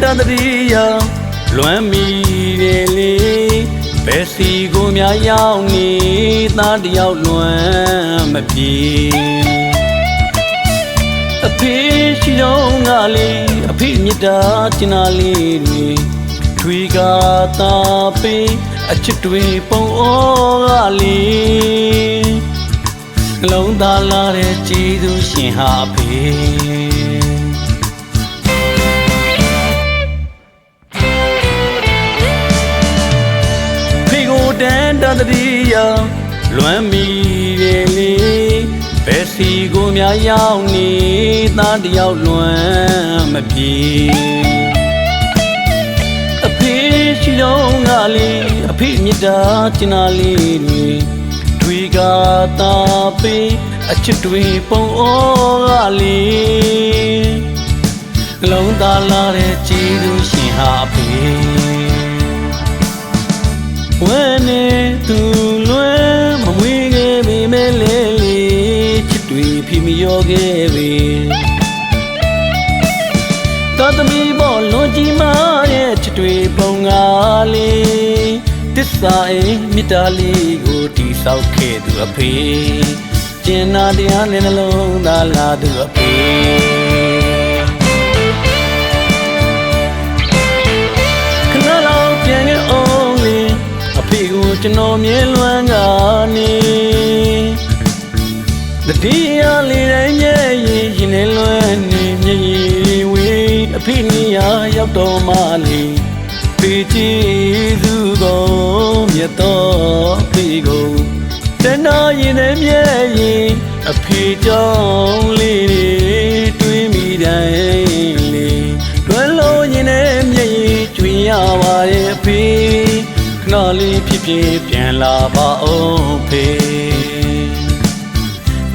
တန်တရီယာလွမ်းမီတယ်လေဘယ်စီကိုများရောက်နေသားတယောက်လွမ်းမပြေအဖေရှိတော့ငါလေးအဖေမြတ်တာကျင်နာလေးတွေထွေကာတာပေးအချစ်တွေပုံအောကလေးနှလုံးသားလာတဲ့ကြည်သူရှင်ဟာအဖေဖေကိုတန်တတရီယာလွမ်းမီတယ်လေဘယ်စီကိုများရောက်နေသားတယောက်လွမ်းမပြေအဖေရှိတော့ငါလေးအဖေမြတ်တာကျင်နာလေးတွေထွေကာတာပေးအချစ်တွေပုံအောကလေးနှလုံးသားလာတဲ့ကြည်သူရှင်ဟာအဖေဝမ်းနေသူလွမ်းမမွေးခဲ့ပေမဲ့လေချစ်တွေဖီမရောခဲ့ပေသာသမီပေါ်လွန်ကြီးမားရဲ့ချစ်တွေပုံကားလေးတစ္ဆာအိမ်မြတ်တာလေးကိုတိဆောက်ခဲ့သူအဖေကျင်နာတရားနဲ့နှလုံးသားလာသူအဖေခဏလောက်ပြန်ခဲ့အောင်လေအဖေကိုကျွန်တော်မြဲလွမ်းကနေတတိယလေးတိုင်းမြဲရင်နဲ့လွမ်းနေမြည်ဝေးအဖေနေရာရောက်တော့မှလေဖေကြည်သူကိုမြတ်တော်ဖေကိုတနာရင်နဲ့မြဲရင်အဖေကြောင့်လေးတွေးမိတိုင်းလေးတွဲလို့ရင်နဲ့မြည်ရင်ကျွင်ရပါရဲ့အဖေခဏလေးဖြစ်ဖြစ်ပြန်လာပါအောင်ဖေ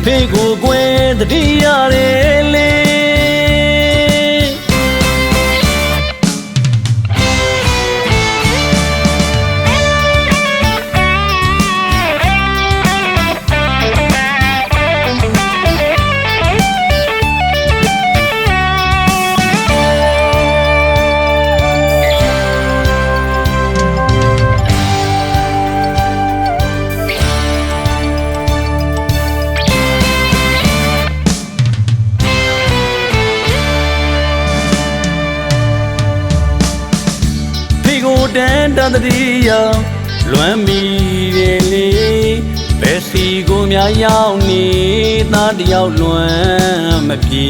ဖေကိုကွယ်တတိရတယ်လေတန်တတရီယာလွမ်းမီတယ်လေဘယ်စီကိုများရောက်နေသားတယောက်လွမ်းမပြေ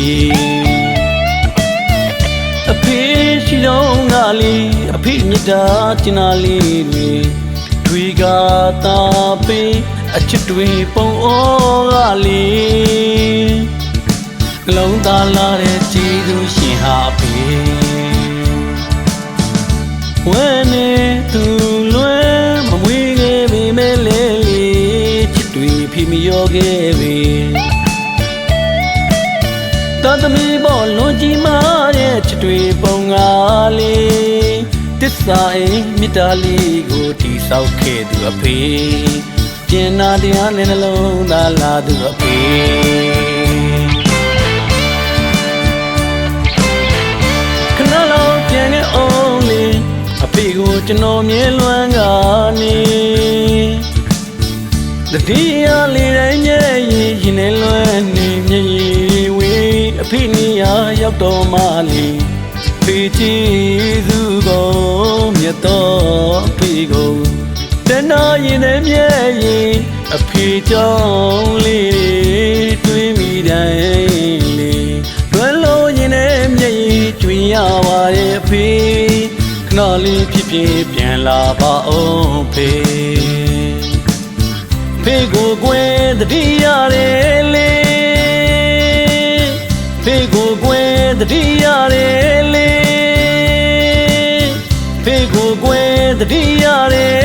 အဖေရှိတော့ငါလေးအဖေမြတ်တာကျင်နာလေးတွေထွေကာတာပေးအချစ်တွေပုံအောကလေးနှလုံးသားလာတဲ့ကြည်သူရှင်ဟာအဖေဝမ်းနေသူလွမ်းမမွေးခဲ့ပေမဲ့လေချစ်တွေဖီမရောခဲ့ပေသာသမီပေါ်လွန်ကြီးမားတဲ့ချစ်တွေပုံကားလေးတစ္ဆာအိမ်မြတ်တာလေးကိုတိဆောက်ခဲ့သူအဖေကျင်နာတရားနဲ့နှလုံးသားလာသူအဖေခဏလောက်ပြန်ခဲ့အောင်လေအဖေကိုကျွန်တော်မြဲလွမ်းကနေတတိယလေးတိုင်းမြဲရင်နဲ့လွမ်းနေမြည်ဝေးအဖေနေရာရောက်တော့မှလေဖေကြည်သူကိုမြတ်တော်ဖေကိုတနာရင်နဲ့မြဲရင်အဖေကြောင့်လေးတွေးမိတိုင်းလေးတွဲလို့ရင်နဲ့မြည်ကျွင်ရပါရဲ့အဖေခဏလေးဖြစ်ဖြစ်ပြန်လာပါအောင်ဖေဖေကိုကွယ်တတိရတယ်လေဖေကိုကွယ်တတိရတယ်လေဖေကိုကွယ်တတိရတယ်